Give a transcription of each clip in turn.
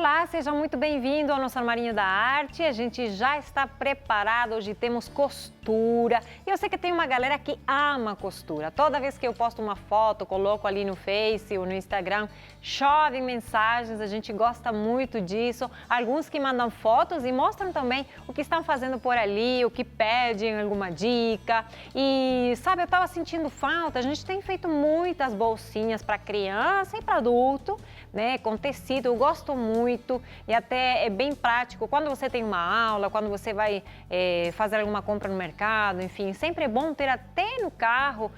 Olá, seja muito bem-vindo ao nosso Armarinho da Arte. A gente já está preparado, hoje temos costura. E eu sei que tem uma galera que ama costura. Toda vez que eu posto uma foto, coloco ali no Face ou no Instagram, chovem mensagens, a gente gosta muito disso. Alguns que mandam fotos e mostram também o que estão fazendo por ali, o que pedem, alguma dica. E sabe, eu estava sentindo falta, a gente tem feito muitas bolsinhas para criança e para adulto, né, com tecido. Eu gosto muito e até é bem prático quando você tem uma aula, quando você vai fazer alguma compra no mercado, enfim, sempre é bom ter até no carro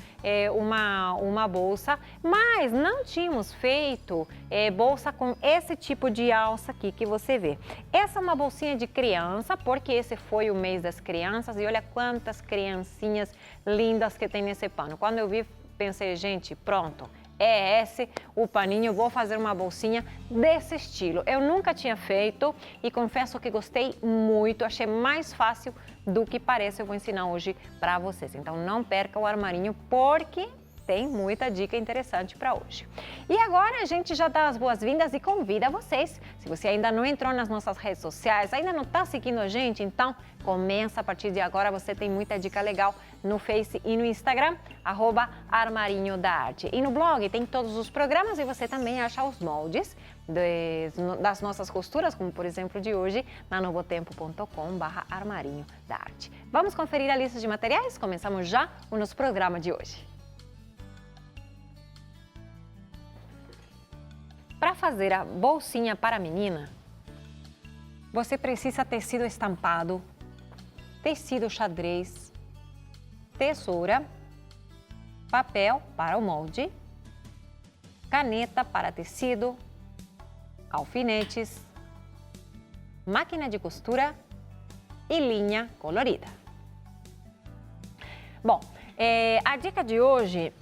uma bolsa, mas não tínhamos feito bolsa com esse tipo de alça aqui que você vê. Essa é uma bolsinha de criança, porque esse foi o mês das crianças e olha quantas criancinhas lindas que tem nesse pano. Quando eu vi, pensei, gente, pronto. É esse o paninho, eu vou fazer uma bolsinha desse estilo. Eu nunca tinha feito e confesso que gostei muito, achei mais fácil do que parece. Eu vou ensinar hoje para vocês. Então não perca o armarinho porque tem muita dica interessante para hoje. E agora a gente já dá as boas-vindas e convida vocês. Se você ainda não entrou nas nossas redes sociais, ainda não está seguindo a gente, então começa a partir de agora. Você tem muita dica legal no Face e no Instagram, @Armarinho da Arte. E no blog tem todos os programas e você também acha os moldes das nossas costuras, como por exemplo de hoje, na novotempo.com/Armarinho da Arte. Vamos conferir a lista de materiais? Começamos já o nosso programa de hoje. Para fazer a bolsinha para a menina, você precisa tecido estampado, tecido xadrez, tesoura, papel para o molde, caneta para tecido, alfinetes, máquina de costura e linha colorida. Bom, a dica de hoje,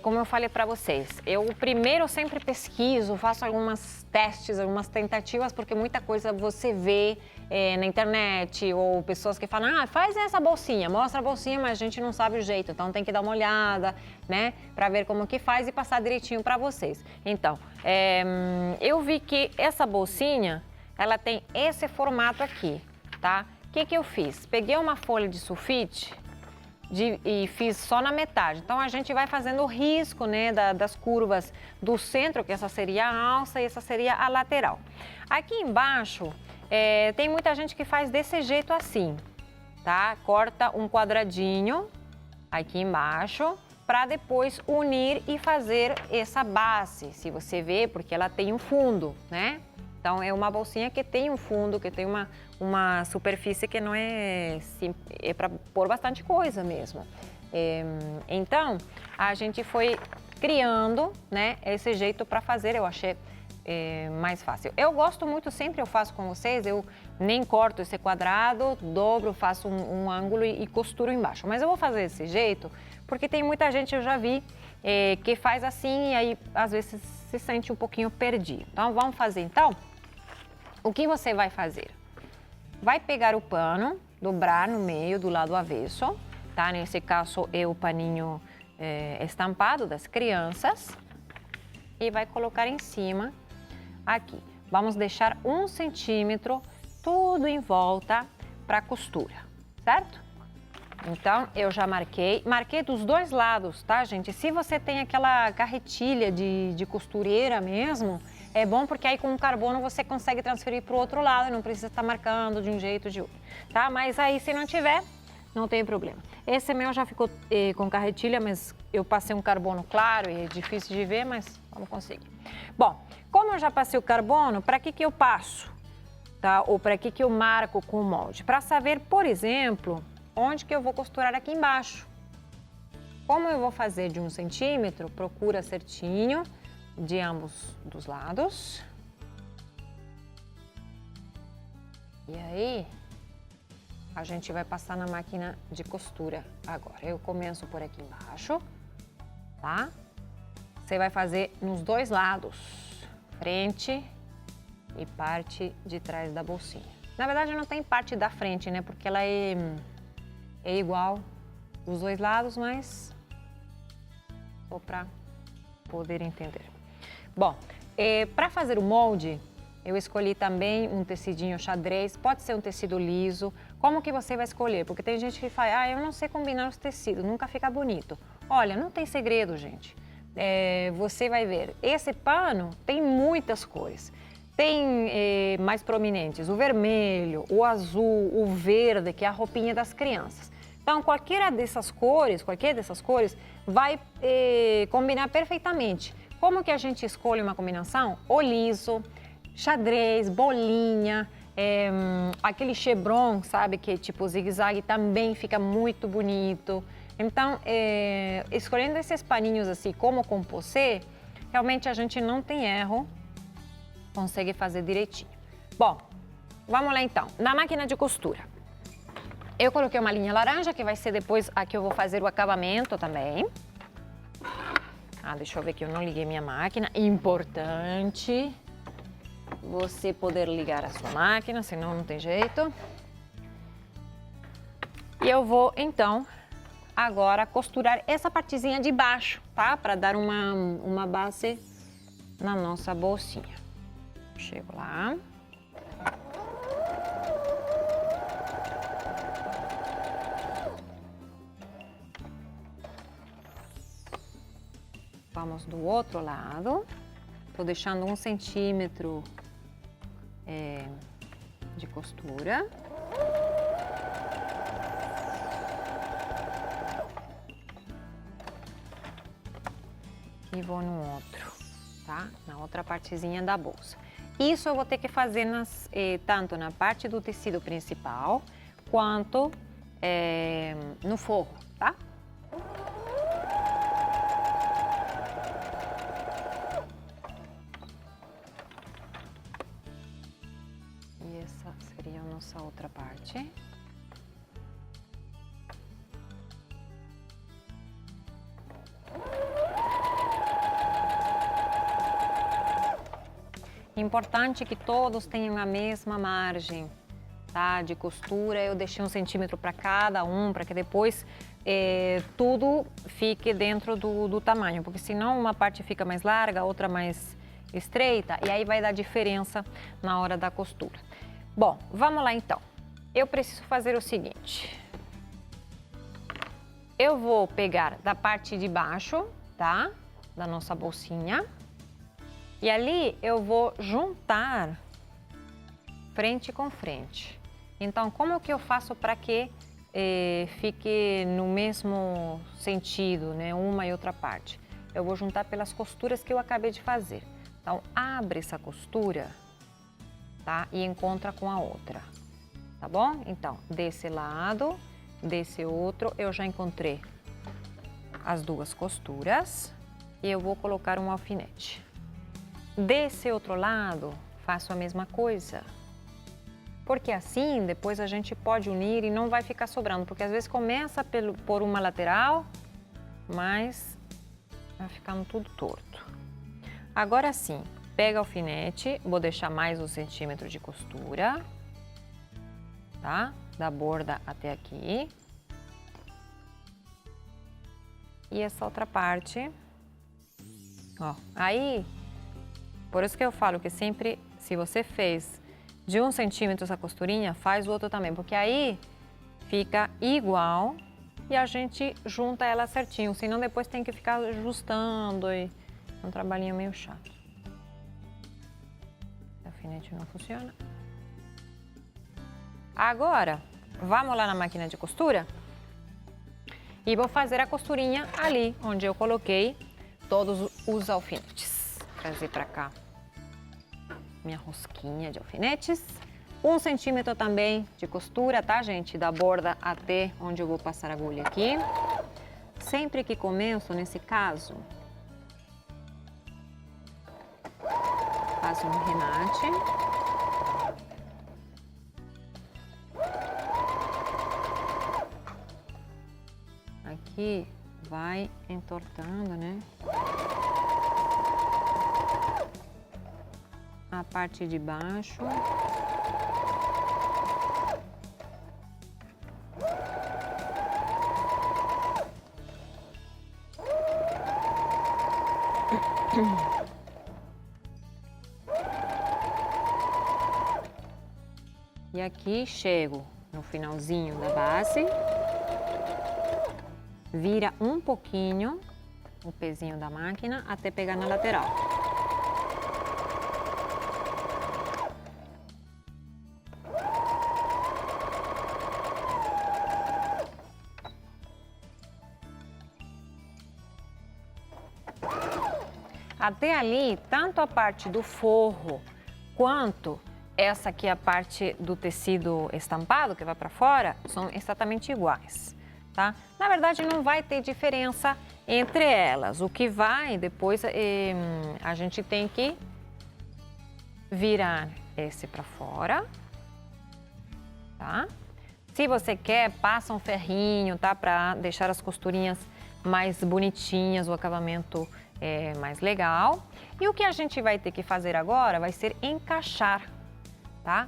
como eu falei para vocês, eu primeiro sempre pesquiso, faço alguns testes, algumas tentativas, porque muita coisa você vê na internet ou pessoas que falam, faz essa bolsinha, mostra a bolsinha, mas a gente não sabe o jeito, então tem que dar uma olhada, né, para ver como que faz e passar direitinho para vocês. Então, eu vi que essa bolsinha, ela tem esse formato aqui, tá? O que eu fiz? Peguei uma folha de sulfite e fiz só na metade. Então a gente vai fazendo o risco, né, das curvas do centro, que essa seria a alça e essa seria a lateral. Aqui embaixo tem muita gente que faz desse jeito assim, tá? Corta um quadradinho aqui embaixo para depois unir e fazer essa base, se você vê, porque ela tem um fundo, né? Então é uma bolsinha que tem um fundo, que tem uma superfície que não é para pôr bastante coisa mesmo. Então a gente foi criando, né, esse jeito para fazer, eu achei mais fácil. Eu gosto muito, sempre eu faço com vocês, eu nem corto esse quadrado, dobro, faço um ângulo e costuro embaixo. Mas eu vou fazer desse jeito porque tem muita gente, eu já vi, que faz assim e aí às vezes se sente um pouquinho perdido. Então vamos fazer então. O que você vai fazer? Vai pegar o pano, dobrar no meio do lado avesso, tá? Nesse caso é o paninho estampado das crianças e vai colocar em cima aqui. Vamos deixar 1 centímetro tudo em volta para costura, certo? Então eu já marquei dos dois lados, tá, gente? Se você tem aquela carretilha de costureira mesmo, é bom porque aí com o carbono você consegue transferir para o outro lado, não precisa estar marcando de um jeito ou de outro, tá? Mas aí se não tiver, não tem problema. Esse meu já ficou com carretilha, mas eu passei um carbono claro e é difícil de ver, mas vamos conseguir. Bom, como eu já passei o carbono, para que eu passo, tá? Ou para que eu marco com o molde? Para saber, por exemplo, onde que eu vou costurar aqui embaixo. Como eu vou fazer de 1 centímetro, procura certinho de ambos dos lados. E aí, a gente vai passar na máquina de costura agora. Eu começo por aqui embaixo, tá? Você vai fazer nos dois lados, frente e parte de trás da bolsinha. Na verdade, não tem parte da frente, né? Porque ela é igual dos dois lados, mas só para poder entender. Bom, para fazer o molde, Eu escolhi também um tecidinho xadrez, pode ser um tecido liso. Como que você vai escolher? Porque tem gente que fala, eu não sei combinar os tecidos, nunca fica bonito. Olha, não tem segredo, gente. Você vai ver, esse pano tem muitas cores. Tem mais prominentes, o vermelho, o azul, o verde, que é a roupinha das crianças. Então, qualquer dessas cores vai combinar perfeitamente. Como que a gente escolhe uma combinação? O liso, xadrez, bolinha, aquele chevron, sabe, que é tipo zigue-zague, também fica muito bonito. Então, escolhendo esses paninhos assim, como composê, realmente a gente não tem erro, consegue fazer direitinho. Bom, vamos lá então. Na máquina de costura, eu coloquei uma linha laranja, que vai ser depois a que eu vou fazer o acabamento também. Deixa eu ver que eu não liguei minha máquina. Importante você poder ligar a sua máquina, senão não tem jeito. E eu vou, então, agora costurar essa partezinha de baixo, tá? Para dar uma base na nossa bolsinha. Chego lá. Vamos do outro lado. Tô deixando 1 centímetro de costura. E vou no outro, tá? Na outra partezinha da bolsa. Isso eu vou ter que fazer tanto na parte do tecido principal, quanto no forro, tá? E essa seria a nossa outra parte. Importante que todos tenham a mesma margem, tá? De costura. Eu deixei 1 centímetro para cada um, para que depois tudo fique dentro do tamanho, porque senão uma parte fica mais larga, a outra mais estreita, e aí vai dar diferença na hora da costura. Bom, vamos lá então. Eu preciso fazer o seguinte. Eu vou pegar da parte de baixo, tá? Da nossa bolsinha. E ali eu vou juntar frente com frente. Então, como que eu faço para que fique no mesmo sentido, né? Uma e outra parte? Eu vou juntar pelas costuras que eu acabei de fazer. Então, abre essa costura, tá? E encontra com a outra, tá bom? Então, desse lado, desse outro, eu já encontrei as duas costuras e eu vou colocar um alfinete. Desse outro lado, faço a mesma coisa. Porque assim, depois a gente pode unir e não vai ficar sobrando. Porque às vezes começa por uma lateral, mas vai ficando tudo torto. Agora sim, pega o alfinete, vou deixar mais 1 centímetro de costura, tá? Da borda até aqui. E essa outra parte, ó, aí... Por isso que eu falo que sempre, se você fez de 1 centímetro essa costurinha, faz o outro também, porque aí fica igual e a gente junta ela certinho, senão depois tem que ficar ajustando e é um trabalhinho meio chato. O alfinete não funciona. Agora, vamos lá na máquina de costura e vou fazer a costurinha ali, onde eu coloquei todos os alfinetes. Trazer para cá minha rosquinha de alfinetes. 1 centímetro também de costura, tá, gente? Da borda até onde eu vou passar a agulha aqui. Sempre que começo, nesse caso, faço um remate. Aqui vai entortando, né? A parte de baixo. aqui chego no finalzinho da base, vira um pouquinho o pezinho da máquina até pegar na lateral. Até ali, tanto a parte do forro quanto essa aqui, a parte do tecido estampado que vai para fora, são exatamente iguais, tá? Na verdade, não vai ter diferença entre elas. O que vai depois, a gente tem que virar esse para fora, tá? Se você quer, passa um ferrinho, tá? Para deixar as costurinhas mais bonitinhas, o acabamento mais legal. E o que a gente vai ter que fazer agora vai ser encaixar, tá?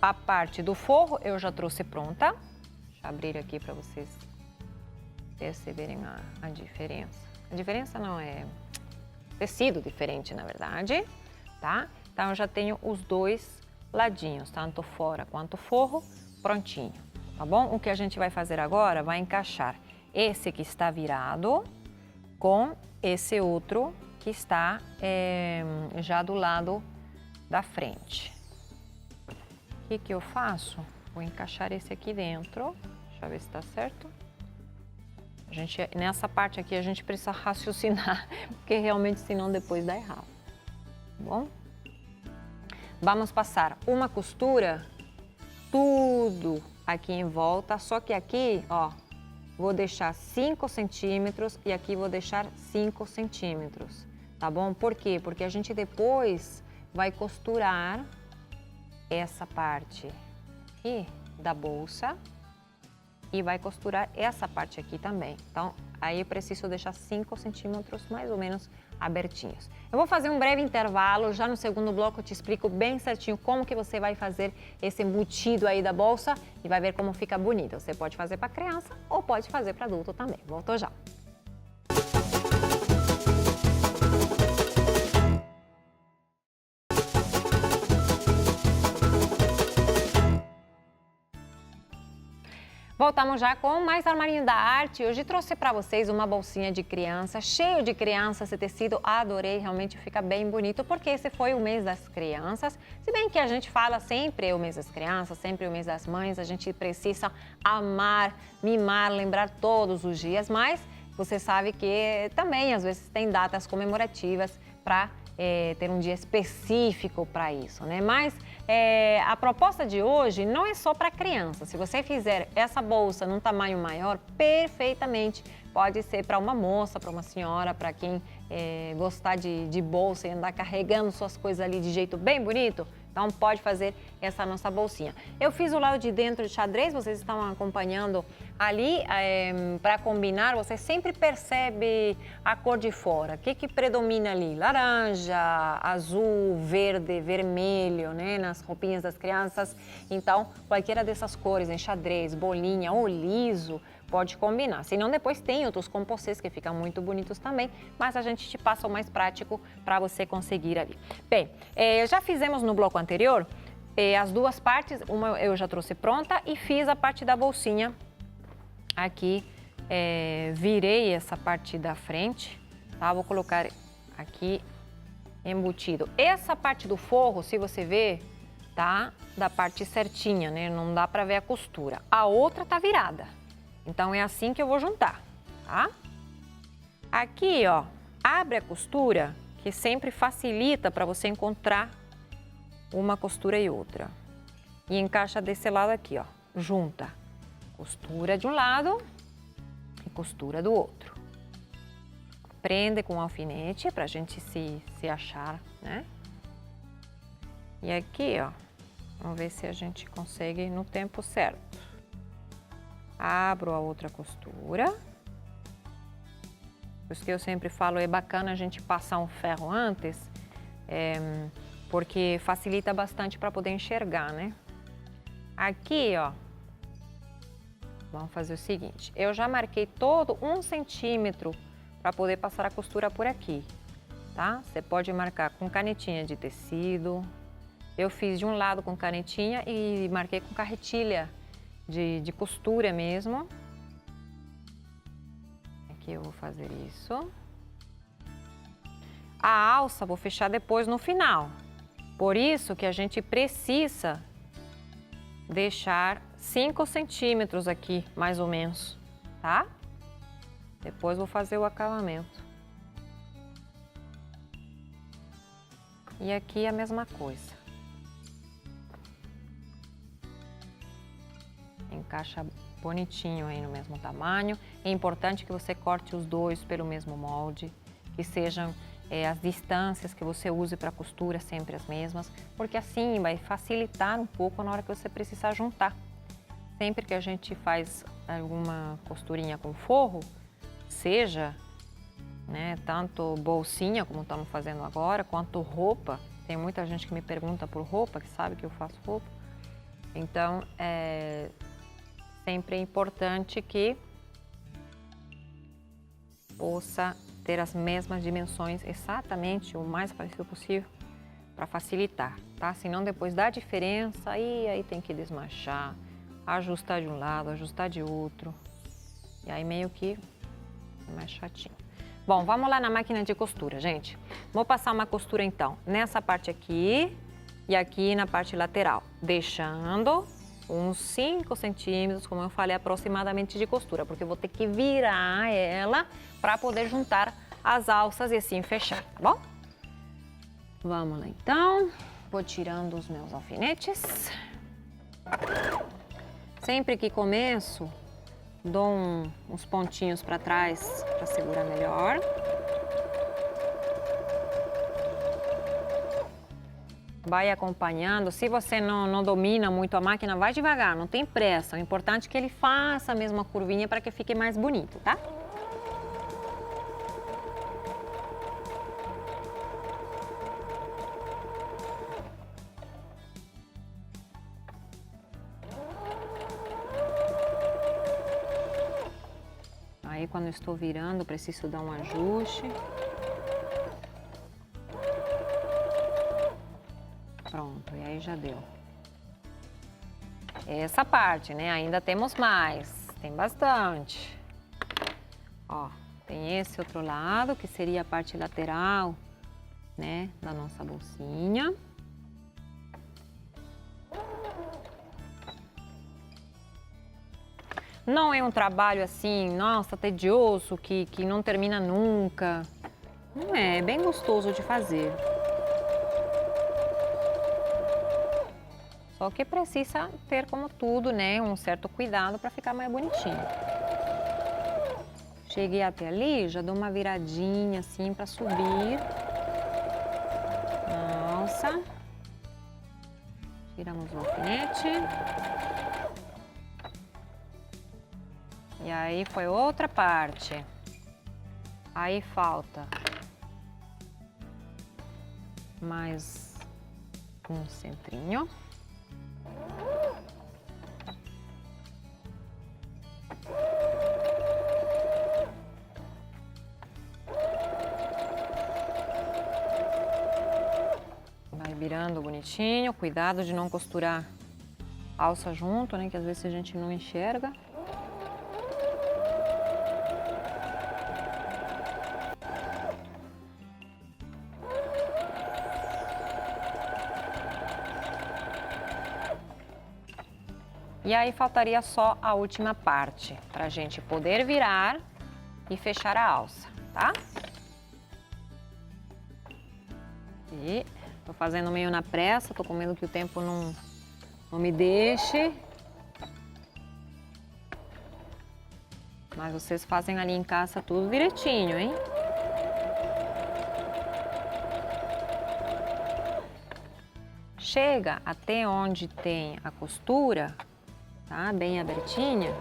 A parte do forro eu já trouxe pronta. Deixa eu abrir aqui para vocês perceberem a diferença. A diferença não é tecido diferente, na verdade, tá? Então eu já tenho os dois ladinhos, tanto fora quanto forro, prontinho, tá bom? O que a gente vai fazer agora vai encaixar esse que está virado com esse outro que está já do lado da frente. O que eu faço? Vou encaixar esse aqui dentro. Deixa eu ver se está certo. Nessa parte aqui a gente precisa raciocinar, porque realmente senão depois dá errado. Tá bom? Vamos passar uma costura, tudo aqui em volta, só que aqui, ó, vou deixar 5 centímetros e aqui vou deixar 5 centímetros, tá bom? Por quê? Porque a gente depois vai costurar essa parte aqui da bolsa e vai costurar essa parte aqui também. Então, aí eu preciso deixar 5 centímetros mais ou menos abertinhos. Eu vou fazer um breve intervalo, já no segundo bloco eu te explico bem certinho como que você vai fazer esse embutido aí da bolsa e vai ver como fica bonito. Você pode fazer para criança ou pode fazer para adulto também. Volto já. Voltamos já com mais Armarinho da Arte. Hoje trouxe para vocês uma bolsinha de criança, cheio de crianças, esse tecido adorei, realmente fica bem bonito, porque esse foi o mês das crianças. Se bem que a gente fala sempre o mês das crianças, sempre o mês das mães, a gente precisa amar, mimar, lembrar todos os dias, mas você sabe que também às vezes tem datas comemorativas para ter um dia específico para isso, né? Mas a proposta de hoje não é só para criança. Se você fizer essa bolsa num tamanho maior, perfeitamente pode ser para uma moça, para uma senhora, para quem gostar de bolsa e andar carregando suas coisas ali de jeito bem bonito. Então pode fazer essa nossa bolsinha. Eu fiz o lado de dentro de xadrez, vocês estão acompanhando ali, para combinar, você sempre percebe a cor de fora. O que predomina ali? Laranja, azul, verde, vermelho, né? Nas roupinhas das crianças. Então, qualquer dessas cores, em xadrez, bolinha ou liso, pode combinar. Se não, depois tem outros composês que ficam muito bonitos também, mas a gente te passa o mais prático para você conseguir ali. Bem, já fizemos no bloco anterior as duas partes, uma eu já trouxe pronta e fiz a parte da bolsinha. Aqui, virei essa parte da frente, tá? Vou colocar aqui embutido. Essa parte do forro, se você ver, tá da parte certinha, né? Não dá para ver a costura. A outra tá virada. Então, é assim que eu vou juntar, tá? Aqui, ó, abre a costura, que sempre facilita para você encontrar uma costura e outra. E encaixa desse lado aqui, ó, junta. Costura de um lado e costura do outro. Prende com um alfinete pra gente se achar, né? E aqui, ó, vamos ver se a gente consegue no tempo certo. Abro a outra costura. Por isso que eu sempre falo, é bacana a gente passar um ferro antes, porque facilita bastante para poder enxergar, né? Aqui, ó, vamos fazer o seguinte, eu já marquei todo 1 centímetro para poder passar a costura por aqui, tá? Você pode marcar com canetinha de tecido, Eu fiz de um lado com canetinha e marquei com carretilha de costura mesmo. Aqui eu vou fazer isso. A alça vou fechar depois no final. Por isso que a gente precisa deixar 5 centímetros aqui, mais ou menos, tá? Depois vou fazer o acabamento. E aqui a mesma coisa. Encaixa bonitinho aí no mesmo tamanho. É importante que você corte os dois pelo mesmo molde, que sejam as distâncias que você use para costura sempre as mesmas, porque assim vai facilitar um pouco na hora que você precisar juntar. Sempre que a gente faz alguma costurinha com forro, seja tanto bolsinha, como estamos fazendo agora, quanto roupa. Tem muita gente que me pergunta por roupa, que sabe que eu faço roupa. Então, sempre é importante que possa ter as mesmas dimensões, exatamente o mais parecido possível, para facilitar, tá? Senão depois dá diferença e aí tem que desmanchar, ajustar de um lado, ajustar de outro. E aí meio que é mais chatinho. Bom, vamos lá na máquina de costura, gente. Vou passar uma costura então nessa parte aqui e aqui na parte lateral, deixando uns 5 centímetros, como eu falei, aproximadamente de costura, porque eu vou ter que virar ela para poder juntar as alças e assim fechar, tá bom? Vamos lá então, vou tirando os meus alfinetes. Sempre que começo, dou uns pontinhos para trás para segurar melhor. Vai acompanhando. Se você não domina muito a máquina, vai devagar, não tem pressa. O importante é que ele faça a mesma curvinha para que fique mais bonito, tá? Aí quando eu estou virando, preciso dar um ajuste. Pronto, e aí já deu. Essa parte, né? Ainda temos mais, tem bastante. Ó, tem esse outro lado, que seria a parte lateral, né, da nossa bolsinha. Não é um trabalho assim, nossa, tedioso, que não termina nunca. Não é, é bem gostoso de fazer. Só que precisa ter, como tudo, né, um certo cuidado para ficar mais bonitinho. Cheguei até ali, já dou uma viradinha assim para subir. Nossa. Tiramos o alfinete. E aí foi outra parte. Aí falta mais um centrinho. Vai virando bonitinho, cuidado de não costurar alça junto, né, que às vezes a gente não enxerga. E aí faltaria só a última parte, para a gente poder virar e fechar a alça, tá? E tô fazendo meio na pressa, tô com medo que o tempo não me deixe. Mas vocês fazem ali em casa tudo direitinho, hein? Chega até onde tem a costura, tá? Bem abertinha.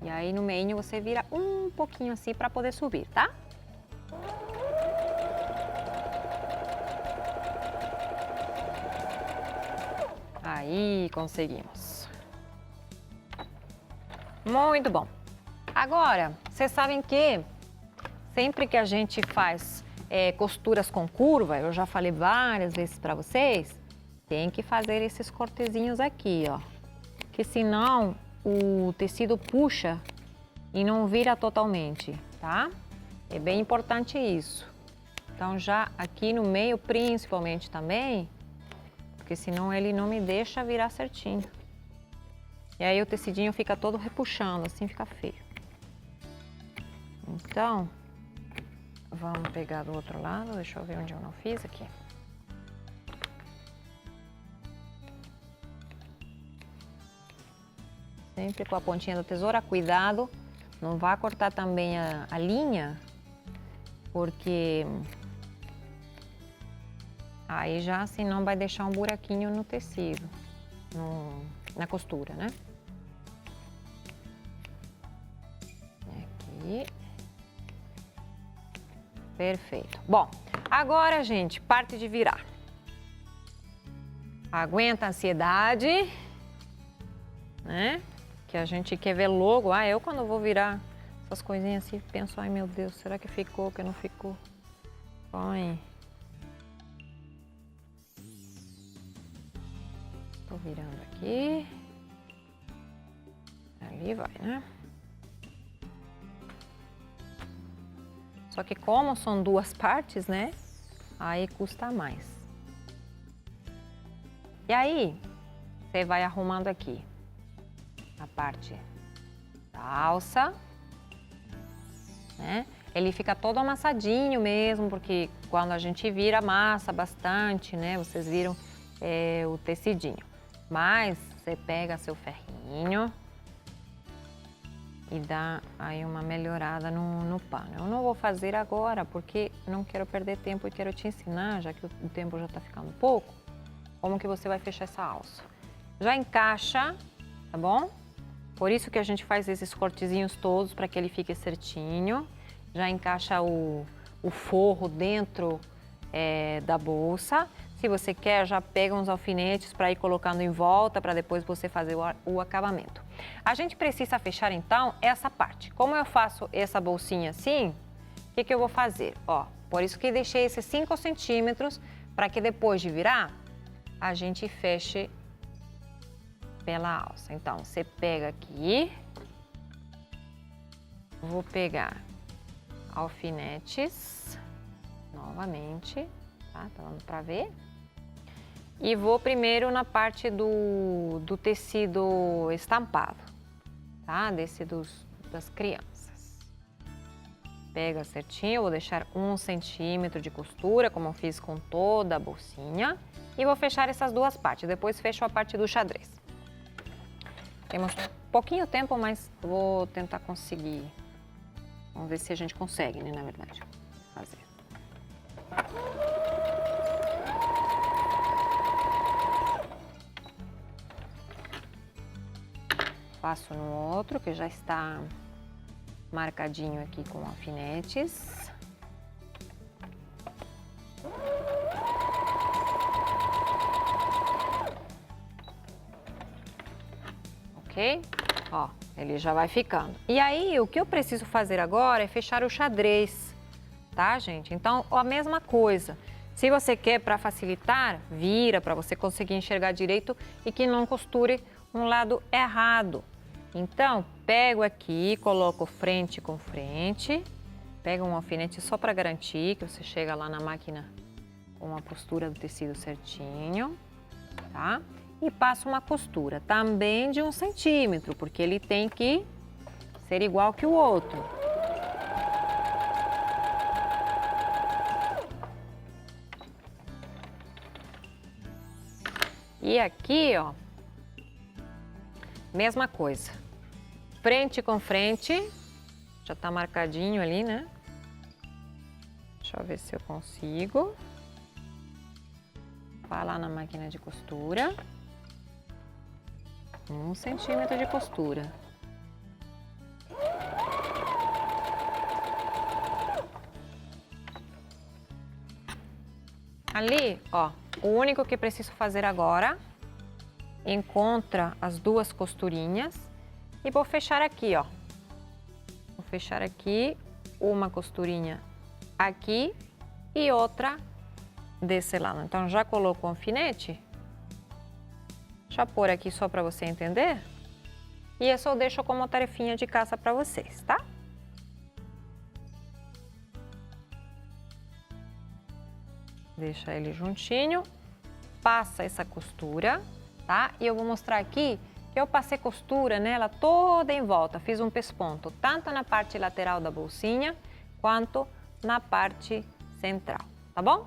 E aí no meio você vira um pouquinho assim para poder subir, tá? Aí conseguimos. Muito bom. Agora, vocês sabem que sempre que a gente faz costuras com curva, eu já falei várias vezes para vocês, tem que fazer esses cortezinhos aqui, ó. Que senão o tecido puxa e não vira totalmente, tá? É bem importante isso. Então já aqui no meio principalmente também, porque senão ele não me deixa virar certinho. E aí o tecidinho fica todo repuxando, assim fica feio. Então, vamos pegar do outro lado, deixa eu ver onde eu não fiz aqui. Sempre com a pontinha da tesoura, cuidado, não vá cortar também a linha, porque aí já senão vai deixar um buraquinho no tecido, na costura, né? Aqui. Perfeito. Bom, agora, gente, parte de virar. Aguenta a ansiedade, né? Que a gente quer ver logo. Eu quando vou virar essas coisinhas assim, penso, ai meu Deus, será que ficou, que não ficou? Põe. Tô virando aqui. Ali vai, né? Só que como são duas partes, né? Aí custa mais. E aí, você vai arrumando aqui a parte da alça, né? Ele fica todo amassadinho mesmo, porque quando a gente vira, amassa bastante, né? Vocês viram o tecidinho. Mas você pega seu ferrinho e dá aí uma melhorada no pano. Eu não vou fazer agora porque não quero perder tempo e quero te ensinar, já que o tempo já está ficando pouco, como que você vai fechar essa alça. Já encaixa, tá bom? Por isso que a gente faz esses cortezinhos todos para que ele fique certinho. Já encaixa o forro dentro da bolsa. Se você quer, já pega uns alfinetes para ir colocando em volta, para depois você fazer o acabamento. A gente precisa fechar, então, essa parte. Como eu faço essa bolsinha assim, o que eu vou fazer? Ó, por isso que deixei esses 5 centímetros, para que depois de virar, a gente feche pela alça. Então, você pega aqui, vou pegar alfinetes, novamente, tá dando para ver? E vou primeiro na parte do tecido estampado, tá? Desse das crianças. Pega certinho, vou deixar 1 centímetro de costura, como eu fiz com toda a bolsinha. E vou fechar essas duas partes, depois fecho a parte do xadrez. Temos pouquinho tempo, mas vou tentar conseguir. Vamos ver se a gente consegue, né, na verdade, fazer. Passo no outro, que já está marcadinho aqui com alfinetes. Ok? Ó, ele já vai ficando. E aí, o que eu preciso fazer agora é fechar o xadrez, tá, gente? Então, a mesma coisa. Se você quer para facilitar, vira para você conseguir enxergar direito e que não costure um lado errado. Então, pego aqui, coloco frente com frente, pega um alfinete só para garantir que você chega lá na máquina com a postura do tecido certinho, tá? E passo uma costura também de 1 centímetro, porque ele tem que ser igual que o outro. E aqui, ó, mesma coisa, frente com frente, já tá marcadinho ali, né? Deixa eu ver se eu consigo. Vai lá na máquina de costura. 1 centímetro de costura. Ali, ó, o único que preciso fazer agora, encontra as duas costurinhas e vou fechar aqui, ó. Vou fechar aqui uma costurinha aqui e outra desse lado. Então, já colocou o alfinete? Deixa eu pôr aqui só para você entender. E isso eu deixo como tarefinha de casa para vocês, tá? Deixa ele juntinho, passa essa costura, tá? E eu vou mostrar aqui que eu passei costura nela toda em volta, fiz um pesponto, tanto na parte lateral da bolsinha, quanto na parte central, tá bom?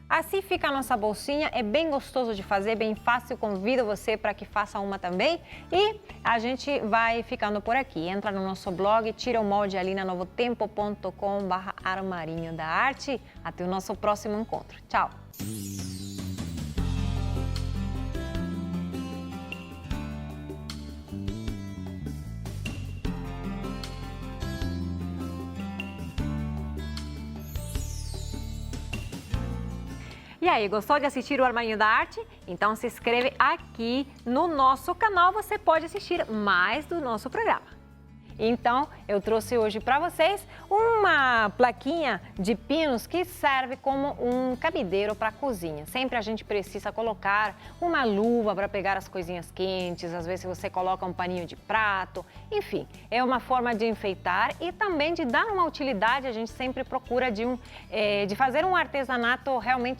Assim fica a nossa bolsinha, é bem gostoso de fazer, bem fácil, convido você para que faça uma também. E a gente vai ficando por aqui, entra no nosso blog, tira o molde ali na novotempo.com/armarinho da arte. Até o nosso próximo encontro. Tchau! E aí, gostou de assistir o Armarinho da Arte? Então se inscreve aqui no nosso canal, você pode assistir mais do nosso programa. Então, eu trouxe hoje para vocês uma plaquinha de pinos que serve como um cabideiro para a cozinha. Sempre a gente precisa colocar uma luva para pegar as coisinhas quentes, às vezes você coloca um paninho de prato, enfim, é uma forma de enfeitar e também de dar uma utilidade. A gente sempre procura de fazer um artesanato realmente